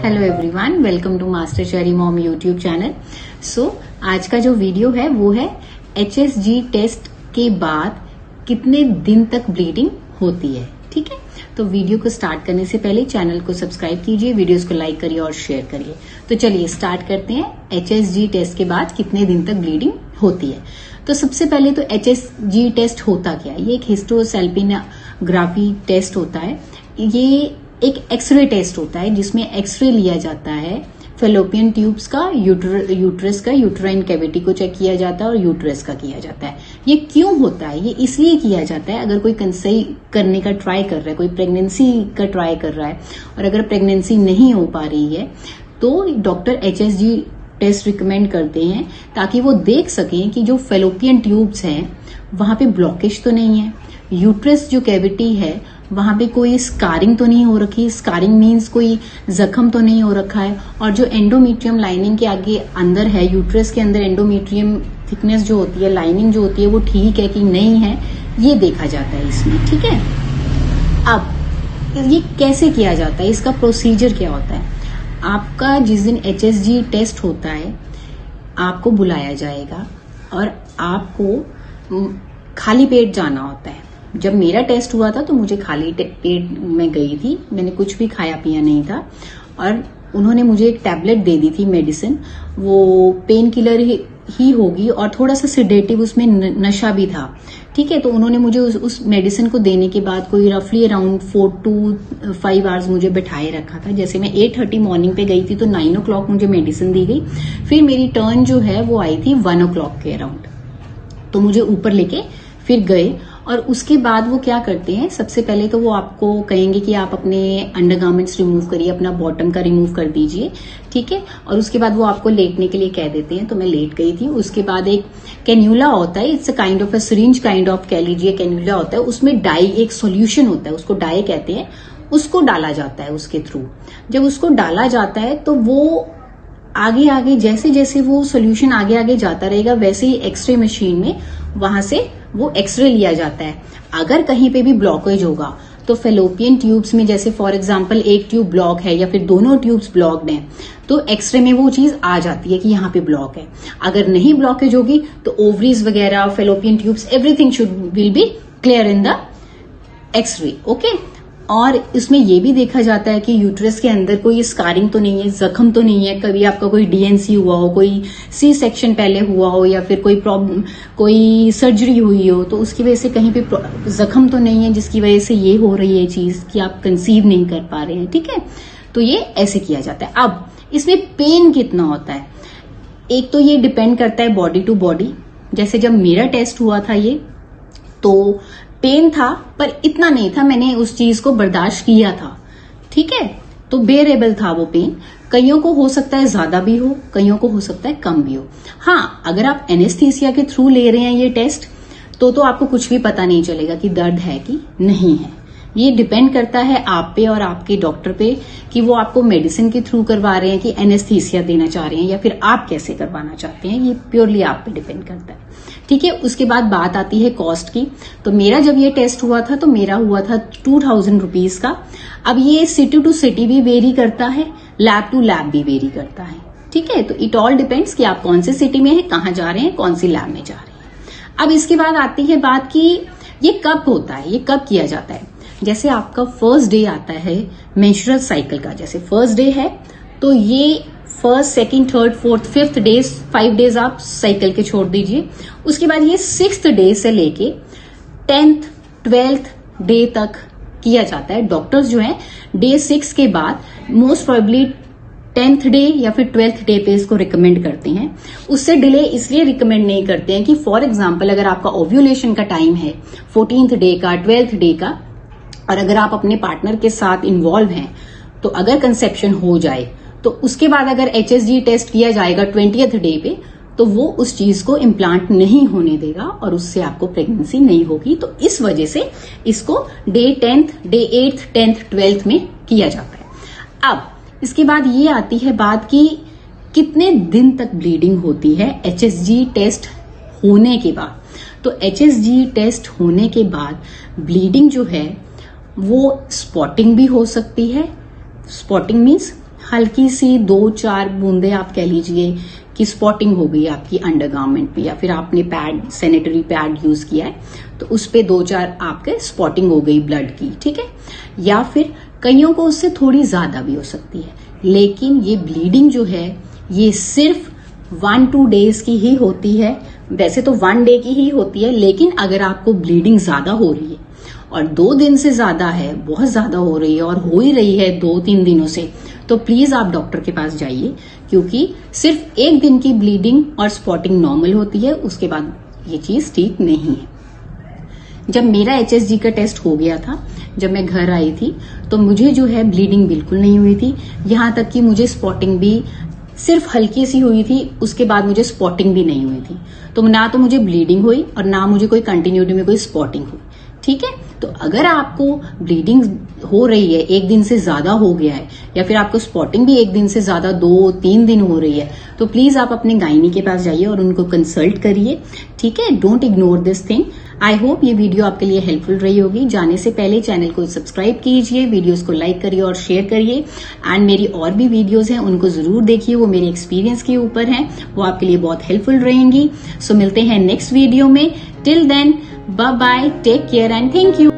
Hello everyone, welcome to master cherry mom YouTube channel. So आज का जो video है वो है HSG टेस्ट के बाद कितने दिन तक ब्लीडिंग होती है। ठीक है, तो वीडियो को स्टार्ट करने से पहले चैनल को सब्सक्राइब कीजिए, वीडियोस को लाइक करिए और शेयर करिए। तो चलिए स्टार्ट करते हैं। HSG टेस्ट के बाद कितने दिन तक ब्लीडिंग होती है। तो सबसे पहले तो HSG टेस्ट होता क्या है? ये एक हिस्टोसैल्पिनोग्राफी टेस्ट होता है। ये एक एक्सरे टेस्ट होता है जिसमें एक्सरे लिया जाता है फेलोपियन ट्यूब्स का, यूट्रस का, यूट्राइन कैविटी को चेक किया जाता है और यूट्रस का किया जाता है। ये क्यों होता है? ये इसलिए किया जाता है अगर कोई कंसीव करने का ट्राई कर रहा है, कोई प्रेगनेंसी का ट्राई कर रहा है और अगर प्रेगनेंसी नहीं हो पा रही है तो डॉक्टर HSG टेस्ट रिकमेंड करते हैं ताकि वो देख सकें कि जो फेलोपियन ट्यूब्स हैं वहां पे ब्लॉकेज तो नहीं है, यूट्रस जो कैविटी है वहां पे कोई स्कारिंग तो नहीं हो रखी। स्कारिंग मीन्स कोई जख्म तो नहीं हो रखा है, और जो एंडोमेट्रियम लाइनिंग के आगे अंदर है, यूट्रस के अंदर एंडोमेट्रियम थिकनेस जो होती है, लाइनिंग जो होती है वो ठीक है कि नहीं है, ये देखा जाता है इसमें। ठीक है, अब ये कैसे किया जाता है, इसका प्रोसीजर क्या होता है? आपका जिस दिन HSG टेस्ट होता है आपको बुलाया जाएगा और आपको खाली पेट जाना होता है। जब मेरा टेस्ट हुआ था तो मुझे खाली पेट में गई थी, मैंने कुछ भी खाया पिया नहीं था और उन्होंने मुझे एक टैबलेट दे दी थी मेडिसिन। वो पेन किलर ही होगी और थोड़ा सा सिडेटिव, उसमें नशा भी था। ठीक है, तो उन्होंने मुझे उस मेडिसिन को देने के बाद कोई रफली अराउंड 4 to 5 आवर्स मुझे बैठाए रखा था। जैसे मैं 8:30 मॉर्निंग पे गई थी तो 9 o'clock मुझे मेडिसिन दी गई। फिर मेरी टर्न जो है वो आई थी 1 o'clock के अराउंड, तो मुझे ऊपर लेके फिर गए। और उसके बाद वो क्या करते हैं, सबसे पहले तो वो आपको कहेंगे कि आप अपने अंडरगारमेंट्स रिमूव करिए, अपना बॉटम का रिमूव कर दीजिए। ठीक है, और उसके बाद वो आपको लेटने के लिए कह देते हैं, तो मैं लेट गई थी। उसके बाद एक कैन्यूला होता है, it's a kind of a syringe kind of कह लीजिए, कैन्यूला होता है, उसमें डाई एक सॉल्यूशन होता है, उसको डाई कहते हैं, उसको डाला जाता है उसके थ्रू। जब उसको डाला जाता है तो वो आगे आगे जैसे जैसे वो सोल्यूशन आगे आगे जाता रहेगा वैसे ही एक्सरे मशीन में वहां से वो एक्सरे लिया जाता है। अगर कहीं पे भी ब्लॉकेज होगा तो फेलोपियन ट्यूब्स में, जैसे फॉर एग्जांपल एक ट्यूब ब्लॉक है या फिर दोनों ट्यूब्स ब्लॉक्ड हैं, तो एक्सरे में वो चीज आ जाती है कि यहाँ पे ब्लॉक है। अगर नहीं ब्लॉकेज होगी तो ओवरीज वगैरह, fallopian tubes, everything will be clear in the x-ray. Okay, और इसमें यह भी देखा जाता है कि यूट्रस के अंदर कोई स्कारिंग तो नहीं है, जख्म तो नहीं है, कभी आपका कोई DNC हुआ हो, कोई C सेक्शन पहले हुआ हो या फिर कोई प्रॉब्लम, कोई सर्जरी हुई हो, तो उसकी वजह से कहीं पे जख्म तो नहीं है जिसकी वजह से ये हो रही है चीज कि आप कंसीव नहीं कर पा रहे हैं। ठीक है, तो ये ऐसे किया जाता है। अब इसमें पेन कितना होता है, एक तो ये डिपेंड करता है बॉडी टू बॉडी। जैसे जब मेरा टेस्ट हुआ था ये, तो पेन था पर इतना नहीं था, मैंने उस चीज को बर्दाश्त किया था। ठीक है, तो बेरेबल था वो पेन। कईयों को हो सकता है ज्यादा भी हो, कईयों को हो सकता है कम भी हो। हाँ, अगर आप एनेस्थीसिया के थ्रू ले रहे हैं ये टेस्ट तो आपको कुछ भी पता नहीं चलेगा कि दर्द है कि नहीं है। ये डिपेंड करता है आप पे और आपके डॉक्टर पे कि वो आपको मेडिसिन के थ्रू करवा रहे हैं कि एनेस्थीसिया देना चाह रहे हैं या फिर आप कैसे करवाना चाहते हैं, ये प्योरली आप पे डिपेंड करता है। ठीक है, उसके बाद बात आती है कॉस्ट की। तो मेरा जब ये टेस्ट हुआ था तो मेरा हुआ था 2000 रुपीज का। अब ये सिटी टू सिटी भी वेरी करता है, लैब टू लैब भी वेरी करता है। ठीक है, तो इट ऑल डिपेंड्स कि आप कौन से सिटी में है, कहाँ जा रहे हैं, कौन सी लैब में जा रहे हैं। अब इसके बाद आती है बात कि ये कब होता है, ये कब किया जाता है। जैसे आपका फर्स्ट डे आता है मेंस्ट्रुअल साइकिल का, जैसे फर्स्ट डे है तो ये first, second, third, fourth, fifth days, 5 days आप साइकिल के छोड़ दीजिए। उसके बाद ये 6th डे से लेके 10th, 12th डे तक किया जाता है। डॉक्टर्स जो है डे 6 के बाद मोस्ट प्रोबेबली 10th डे या फिर 12th डे पे इसको रिकमेंड करते हैं। उससे डिले इसलिए रिकमेंड नहीं करते हैं कि फॉर एग्जाम्पल अगर आपका ओव्यूलेशन का टाइम है 14th डे का, 12th डे का, और अगर आप अपने पार्टनर के साथ इन्वॉल्व हैं तो अगर कंसेप्शन हो जाए तो उसके बाद अगर HSG टेस्ट किया जाएगा 20th डे पे तो वो उस चीज को इम्प्लांट नहीं होने देगा और उससे आपको प्रेगनेंसी नहीं होगी। तो इस वजह से इसको day 10th, day 8th, 10th, 12th में किया जाता है। अब इसके बाद ये आती है बात कि कितने दिन तक ब्लीडिंग होती है HSG टेस्ट होने के बाद। तो HSG टेस्ट होने के बाद ब्लीडिंग जो है वो स्पॉटिंग भी हो सकती है। स्पॉटिंग मीन्स हल्की सी 2-4 बूंदे आप कह लीजिए कि स्पॉटिंग हो गई आपकी अंडरगारमेंट पे, या फिर आपने पैड, सैनिटरी पैड यूज किया है तो उस पे 2-4 आपके स्पॉटिंग हो गई ब्लड की, ठीक है। या फिर कईयों को उससे थोड़ी ज्यादा भी हो सकती है, लेकिन ये ब्लीडिंग जो है ये सिर्फ 1-2 डेज की ही होती है। वैसे तो 1 डे की ही होती है, लेकिन अगर आपको ब्लीडिंग ज्यादा हो रही है और 2 दिन से ज्यादा है, बहुत ज्यादा हो रही है और हो ही रही है 2-3 दिनों से, तो प्लीज आप डॉक्टर के पास जाइए, क्योंकि सिर्फ 1 दिन की ब्लीडिंग और स्पॉटिंग नॉर्मल होती है, उसके बाद ये चीज ठीक नहीं है। जब मेरा HSG का टेस्ट हो गया था, जब मैं घर आई थी, तो मुझे जो है ब्लीडिंग बिल्कुल नहीं हुई थी, यहां तक कि मुझे स्पॉटिंग भी सिर्फ हल्की सी हुई थी, उसके बाद मुझे स्पॉटिंग भी नहीं हुई थी। तो ना तो मुझे ब्लीडिंग हुई और ना मुझे कोई कंटिन्यूटी में कोई स्पॉटिंग हुई, ठीक है। तो अगर आपको ब्लीडिंग हो रही है, 1 दिन से ज्यादा हो गया है, या फिर आपको स्पॉटिंग भी 1 दिन से ज्यादा 2-3 दिन हो रही है, तो प्लीज आप अपने गायनी के पास जाइए और उनको कंसल्ट करिए, ठीक है। Don't ignore this thing. I hope ये वीडियो आपके लिए हेल्पफुल रही होगी। जाने से पहले चैनल को सब्सक्राइब कीजिए, वीडियोस को लाइक करिए और शेयर करिए, एंड मेरी और भी वीडियोस हैं उनको जरूर देखिए, वो मेरे एक्सपीरियंस के ऊपर हैं, वो आपके लिए बहुत हेल्पफुल रहेंगी। सो मिलते हैं नेक्स्ट वीडियो में। Till then, bye bye, take care and thank you.